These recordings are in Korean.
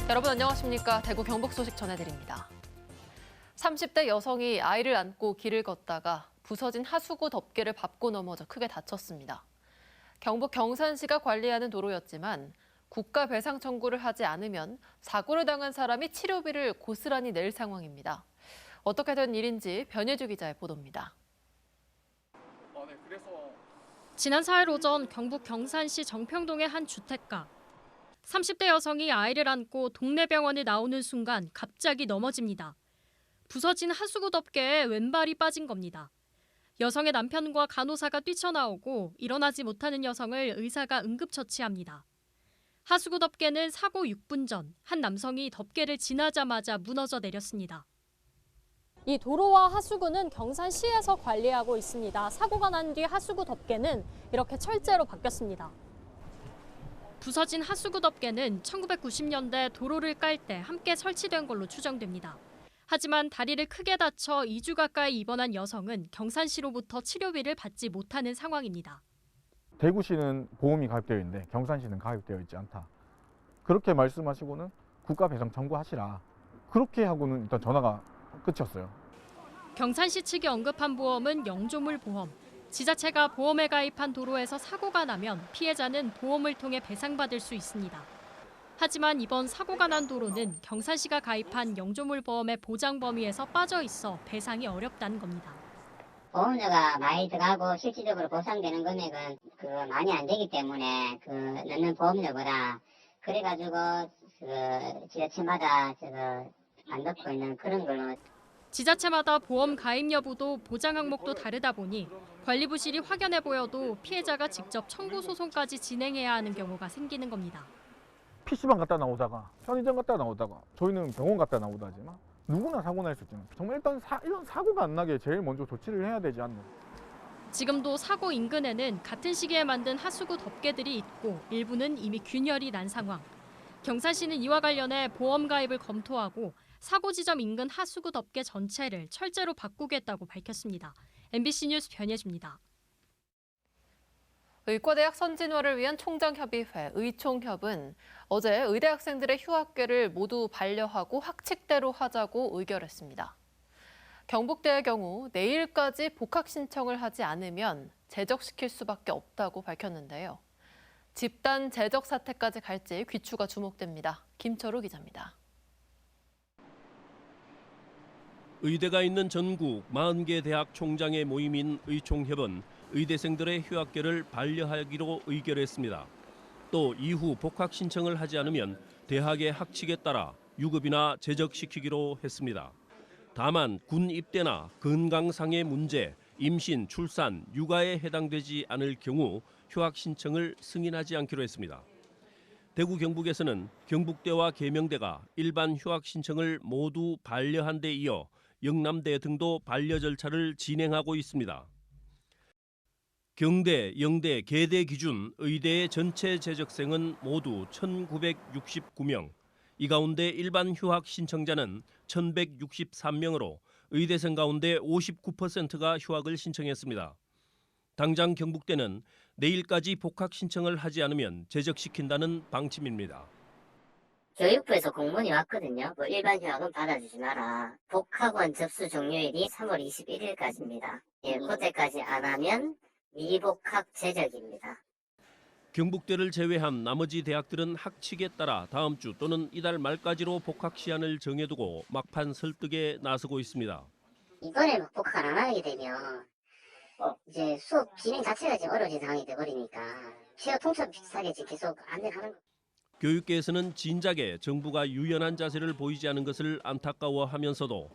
여러분 안녕하십니까? 대구 경북 소식 전해드립니다. 30대 여성이 아이를 안고 길을 걷다가 부서진 하수구 덮개를 밟고 넘어져 크게 다쳤습니다. 경북 경산시가 관리하는 도로였지만 국가 배상 청구를 하지 않으면 사고를 당한 사람이 치료비를 고스란히 낼 상황입니다. 어떻게 된 일인지 변예주 기자의 보도입니다. 지난 4일 오전 경북 경산시 정평동의 한 주택가. 30대 여성이 아이를 안고 동네 병원에 나오는 순간 갑자기 넘어집니다. 부서진 하수구 덮개에 왼발이 빠진 겁니다. 여성의 남편과 간호사가 뛰쳐나오고 일어나지 못하는 여성을 의사가 응급처치합니다. 하수구 덮개는 사고 6분 전 한 남성이 덮개를 지나자마자 무너져 내렸습니다. 이 도로와 하수구는 경산시에서 관리하고 있습니다. 사고가 난 뒤 하수구 덮개는 이렇게 철제로 바뀌었습니다. 부서진 하수구 덮개는 1990년대 도로를 깔 때 함께 설치된 걸로 추정됩니다. 하지만 다리를 크게 다쳐 2주 가까이 입원한 여성은 경산시로부터 치료비를 받지 못하는 상황입니다. 대구시는 보험이 가입되어 있는데 경산시는 가입되어 있지 않다. 그렇게 말씀하시고는 국가 배상 청구하시라. 그렇게 하고는 일단 전화가 끝이었어요. 경산시 측이 언급한 보험은 영조물 보험. 지자체가 보험에 가입한 도로에서 사고가 나면 피해자는 보험을 통해 배상받을 수 있습니다. 하지만 이번 사고가 난 도로는 경산시가 가입한 영조물 보험의 보장 범위에서 빠져 있어 배상이 어렵다는 겁니다. 보험료가 많이 들어가고 실질적으로 보상되는 금액은 많이 안 되기 때문에 넣는 보험료보다 그래가지고 지자체마다 안 넣고 있는 그런 걸로. 지자체마다 보험 가입 여부도 보장 항목도 다르다 보니 관리부실이 확연해 보여도 피해자가 직접 청구 소송까지 진행해야 하는 경우가 생기는 겁니다. PC방 갔다 나오다가 편의점 갔다 나오다가 저희는 병원 갔다 나오다지만 누구나 사고 날 수 있잖아요. 정말 일단 이런 사고가 안 나게 제일 먼저 조치를 해야 되지 않나. 지금도 사고 인근에는 같은 시기에 만든 하수구 덮개들이 있고 일부는 이미 균열이 난 상황. 경산시는 이와 관련해 보험 가입을 검토하고 사고 지점 인근 하수구 덮개 전체를 철제로 바꾸겠다고 밝혔습니다. MBC 뉴스 변예주입니다. 의과대학 선진화를 위한 총장협의회 의총협은 어제 의대 학생들의 휴학계를 모두 반려하고 학칙대로 하자고 의결했습니다. 경북대의 경우 내일까지 복학 신청을 하지 않으면 제적시킬 수밖에 없다고 밝혔는데요. 집단 제적 사태까지 갈지 귀추가 주목됩니다. 김철우 기자입니다. 의대가 있는 전국 40개 대학 총장의 모임인 의총협은 의대생들의 휴학계를 반려하기로 의결했습니다. 또 이후 복학 신청을 하지 않으면 대학의 학칙에 따라 유급이나 제적시키기로 했습니다. 다만 군 입대나 건강상의 문제, 임신, 출산, 육아에 해당되지 않을 경우 휴학 신청을 승인하지 않기로 했습니다. 대구 경북에서는 경북대와 계명대가 일반 휴학 신청을 모두 반려한 데 이어 영남대 등도 반려 절차를 진행하고 있습니다. 경대, 영대, 계대 기준 의대의 전체 재적생은 모두 1,969명. 이 가운데 일반 휴학 신청자는 1,163명으로 의대생 가운데 59%가 휴학을 신청했습니다. 당장 경북대는 내일까지 복학 신청을 하지 않으면 제적시킨다는 방침입니다. 교육부에서 공문이 왔거든요. 일반 휴학은 받아주지 마라. 복학원 접수 종료일이 3월 21일까지입니다. 그때까지 안 하면 미복학 제적입니다. 경북대를 제외한 나머지 대학들은 학칙에 따라 다음 주 또는 이달 말까지로 복학 시한을 정해두고 막판 설득에 나서고 있습니다. 이번에 복학 안 하게 되면 이제 수업 진행 자체가 지금 어려워진 상황이 돼버리니까 폐업 통첩 비슷하게 계속 안내하는 거. 교육계에서는 진작에 정부가 유연한 자세를 보이지 않은 것을 안타까워하면서도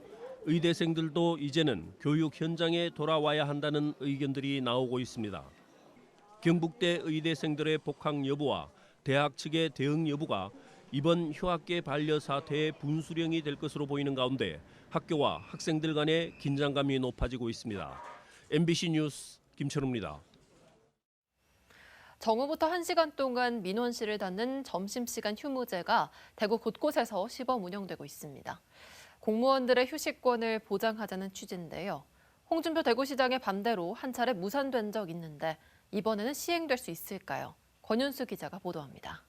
의대생들도 이제는 교육 현장에 돌아와야 한다는 의견들이 나오고 있습니다. 경북대 의대생들의 복학 여부와 대학 측의 대응 여부가 이번 휴학계 반려 사태의 분수령이 될 것으로 보이는 가운데 학교와 학생들 간의 긴장감이 높아지고 있습니다. MBC 뉴스 김철우입니다. 정오부터 1시간 동안 민원실을 닫는 점심시간 휴무제가 대구 곳곳에서 시범 운영되고 있습니다. 공무원들의 휴식권을 보장하자는 취지인데요. 홍준표 대구시장의 반대로 한 차례 무산된 적 있는데 이번에는 시행될 수 있을까요? 권윤수 기자가 보도합니다.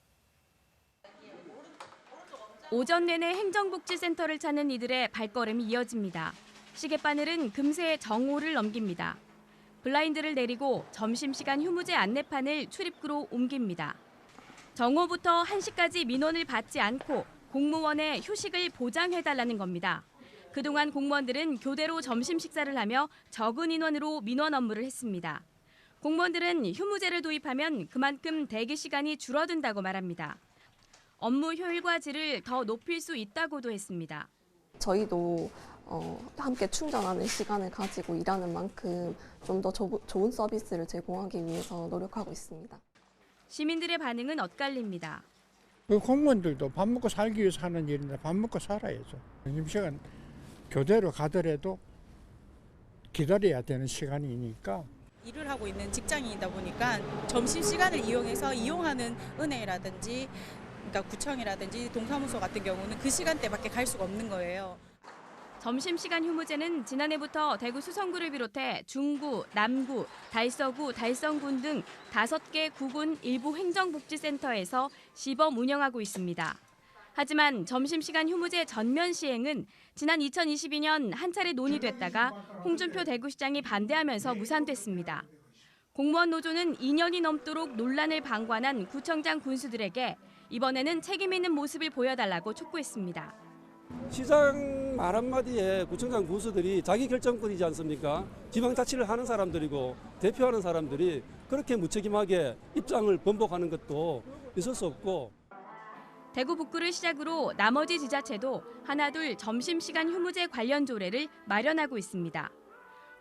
오전 내내 행정복지센터를 찾는 이들의 발걸음이 이어집니다. 시계바늘은 금세 정오를 넘깁니다. 블라인드를 내리고 점심시간 휴무제 안내판을 출입구로 옮깁니다. 정오부터 1시까지 민원을 받지 않고 공무원의 휴식을 보장해달라는 겁니다. 그동안 공무원들은 교대로 점심 식사를 하며 적은 인원으로 민원 업무를 했습니다. 공무원들은 휴무제를 도입하면 그만큼 대기 시간이 줄어든다고 말합니다. 업무 효율과 질을 더 높일 수 있다고도 했습니다. 저희도 함께 충전하는 시간을 가지고 일하는 만큼 좀 더 좋은 서비스를 제공하기 위해서 노력하고 있습니다. 시민들의 반응은 엇갈립니다. 공무원들도 밥 먹고 살기 위해서 하는 일인데 밥 먹고 살아야죠. 점심시간 교대로 가더라도 기다려야 되는 시간이니까. 일을 하고 있는 직장인이다 보니까 점심시간을 이용해서 이용하는 은행이라든지 그러니까 구청이라든지 동사무소 같은 경우는 그 시간대밖에 갈 수가 없는 거예요. 점심시간 휴무제는 지난해부터 대구 수성구를 비롯해 중구, 남구, 달서구, 달성군 등 5개 구군 일부 행정복지센터에서 시범 운영하고 있습니다. 하지만 점심시간 휴무제 전면 시행은 지난 2022년 한 차례 논의됐다가 홍준표 대구시장이 반대하면서 무산됐습니다. 공무원 노조는 2년이 넘도록 논란을 방관한 구청장 군수들에게 이번에는 책임 있는 모습을 보여달라고 촉구했습니다. 시장 말 한마디에 구청장 군수들이 자기 결정권이지 않습니까? 지방자치를 하는 사람들이고 대표하는 사람들이 그렇게 무책임하게 입장을 번복하는 것도 있을 수 없고. 대구 북구를 시작으로 나머지 지자체도 하나둘 점심시간 휴무제 관련 조례를 마련하고 있습니다.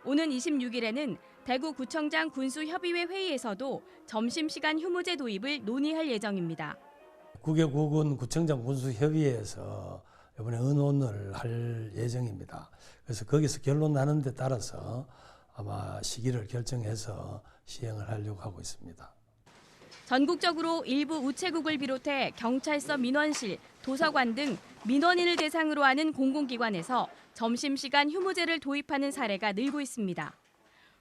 오는 26일에는 대구구청장 군수협의회 회의에서도 점심시간 휴무제 도입을 논의할 예정입니다. 9개 구군 구청장 군수협의회에서 이번에 의논을 할 예정입니다. 그래서 거기서 결론 나는 데 따라서 아마 시기를 결정해서 시행을 하려고 하고 있습니다. 전국적으로 일부 우체국을 비롯해 경찰서 민원실, 도서관 등 민원인을 대상으로 하는 공공기관에서 점심시간 휴무제를 도입하는 사례가 늘고 있습니다.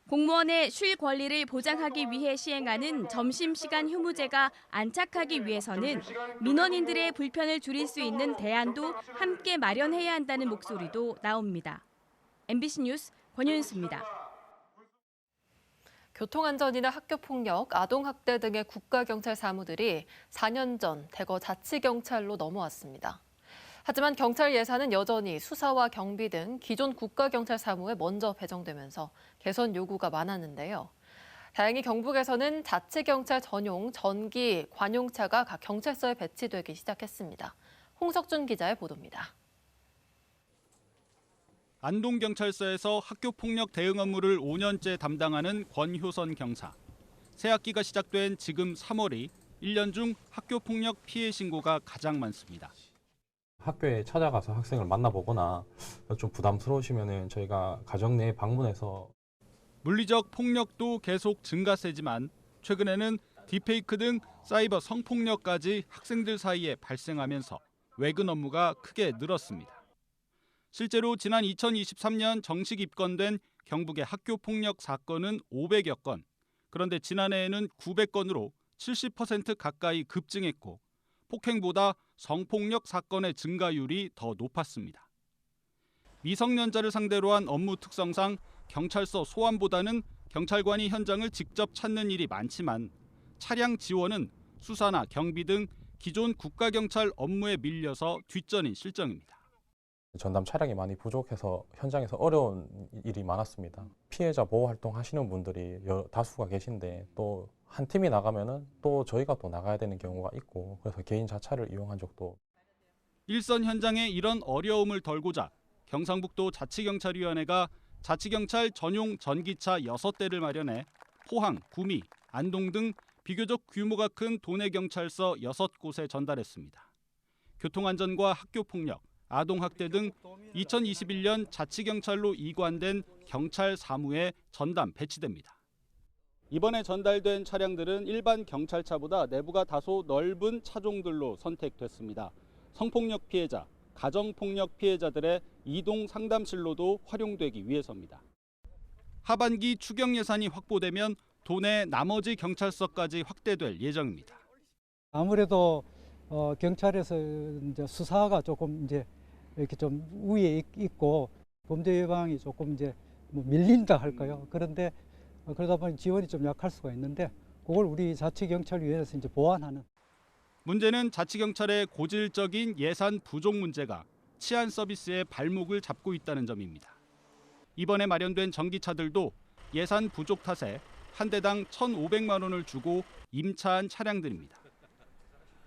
공무원의 쉴 권리를 보장하기 위해 시행하는 점심시간 휴무제가 안착하기 위해서는 민원인들의 불편을 줄일 수 있는 대안도 함께 마련해야 한다는 목소리도 나옵니다. MBC 뉴스 권윤수입니다. 교통안전이나 학교폭력, 아동학대 등의 국가경찰 사무들이 4년 전 대거 자치경찰로 넘어왔습니다. 하지만 경찰 예산은 여전히 수사와 경비 등 기존 국가경찰 사무에 먼저 배정되면서 개선 요구가 많았는데요. 다행히 경북에서는 자치경찰 전용 전기 관용차가 각 경찰서에 배치되기 시작했습니다. 홍석준 기자의 보도입니다. 안동경찰서에서 학교폭력 대응 업무를 5년째 담당하는 권효선 경사. 새학기가 시작된 지금 3월이 1년 중 학교폭력 피해 신고가 가장 많습니다. 학교에 찾아가서 학생을 만나보거나 좀 부담스러우시면 저희가 가정 내에 방문해서. 물리적 폭력도 계속 증가세지만 최근에는 딥페이크 등 사이버 성폭력까지 학생들 사이에 발생하면서 외근 업무가 크게 늘었습니다. 실제로 지난 2023년 정식 입건된 경북의 학교폭력 사건은 500여 건. 그런데 지난해에는 900건으로 70% 가까이 급증했고 폭행보다 성폭력 사건의 증가율이 더 높았습니다. 미성년자를 상대로 한 업무 특성상 경찰서 소환보다는 경찰관이 현장을 직접 찾는 일이 많지만 차량 지원은 수사나 경비 등 기존 국가경찰 업무에 밀려서 뒷전인 실정입니다. 전담 차량이 많이 부족해서 현장에서 어려운 일이 많았습니다. 피해자 보호 활동 하시는 분들이 다수가 계신데 또 한 팀이 나가면은 또 저희가 또 나가야 되는 경우가 있고 그래서 개인 자차를 이용한 적도. 일선 현장에 이런 어려움을 덜고자 경상북도 자치경찰위원회가 자치경찰 전용 전기차 6대를 마련해 포항, 구미, 안동 등 비교적 규모가 큰 도내 경찰서 6곳에 전달했습니다. 교통안전과 학교폭력, 아동학대 등 2021년 자치경찰로 이관된 경찰 사무에 전담 배치됩니다. 이번에 전달된 차량들은 일반 경찰차보다 내부가 다소 넓은 차종들로 선택됐습니다. 성폭력 피해자, 가정폭력 피해자들의 이동 상담실로도 활용되기 위해서입니다. 하반기 추경 예산이 확보되면 도내 나머지 경찰서까지 확대될 예정입니다. 아무래도 경찰에서 이제 수사가 조금 이제 이렇게 좀 우위에 있고 범죄 예방이 조금 이제 뭐 밀린다 할까요? 그런데 그러다 보니 지원이 좀 약할 수가 있는데 그걸 우리 자치경찰위원회에서 이제 보완하는. 문제는 자치경찰의 고질적인 예산 부족 문제가 치안 서비스의 발목을 잡고 있다는 점입니다. 이번에 마련된 전기차들도 예산 부족 탓에 한 대당 1,500만 원을 주고 임차한 차량들입니다.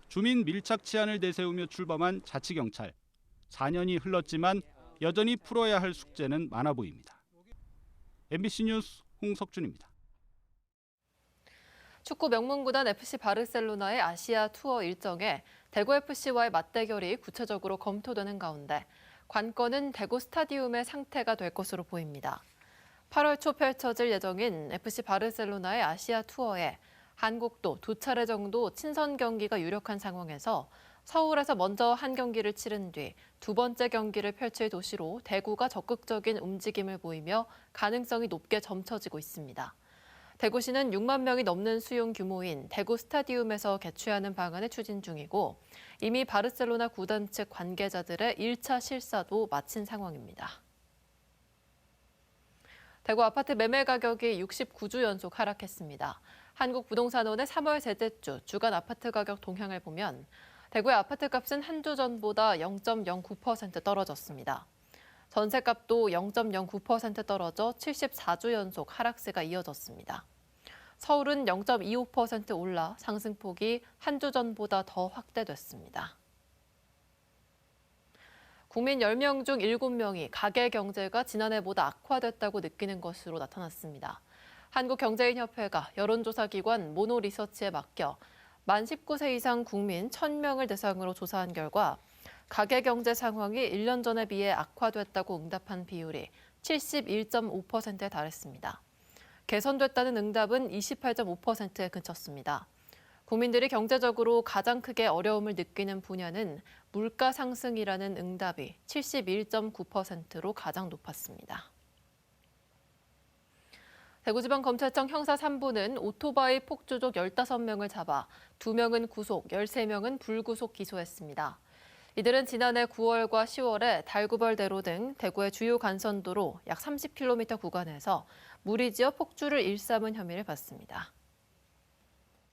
주민 밀착 치안을 내세우며 출범한 자치경찰. 4년이 흘렀지만 여전히 풀어야 할 숙제는 많아 보입니다. MBC 뉴스 홍석준입니다. 축구 명문구단 FC 바르셀로나의 아시아 투어 일정에 대구FC와의 맞대결이 구체적으로 검토되는 가운데 관건은 대구 스타디움의 상태가 될 것으로 보입니다. 8월 초 펼쳐질 예정인 FC 바르셀로나의 아시아 투어에 한국도 2차례 정도 친선 경기가 유력한 상황에서 서울에서 먼저 한 경기를 치른 뒤 두 번째 경기를 펼칠 도시로 대구가 적극적인 움직임을 보이며 가능성이 높게 점쳐지고 있습니다. 대구시는 6만 명이 넘는 수용 규모인 대구 스타디움에서 개최하는 방안을 추진 중이고 이미 바르셀로나 구단 측 관계자들의 1차 실사도 마친 상황입니다. 대구 아파트 매매 가격이 69주 연속 하락했습니다. 한국부동산원의 3월 셋째 주 주간 아파트 가격 동향을 보면 대구의 아파트 값은 한 주 전보다 0.09% 떨어졌습니다. 전셋값도 0.09% 떨어져 74주 연속 하락세가 이어졌습니다. 서울은 0.25% 올라 상승폭이 한 주 전보다 더 확대됐습니다. 국민 10명 중 7명이 가계 경제가 지난해보다 악화됐다고 느끼는 것으로 나타났습니다. 한국경제인협회가 여론조사기관 모노리서치에 맡겨 만 19세 이상 국민 1,000명을 대상으로 조사한 결과 가계 경제 상황이 1년 전에 비해 악화됐다고 응답한 비율이 71.5%에 달했습니다. 개선됐다는 응답은 28.5%에 그쳤습니다. 국민들이 경제적으로 가장 크게 어려움을 느끼는 분야는 물가 상승이라는 응답이 71.9%로 가장 높았습니다. 대구지방검찰청 형사 3부는 오토바이 폭주족 15명을 잡아 2명은 구속, 13명은 불구속 기소했습니다. 이들은 지난해 9월과 10월에 달구벌대로 등 대구의 주요 간선도로 약 30km 구간에서 무리지어 폭주를 일삼은 혐의를 받습니다.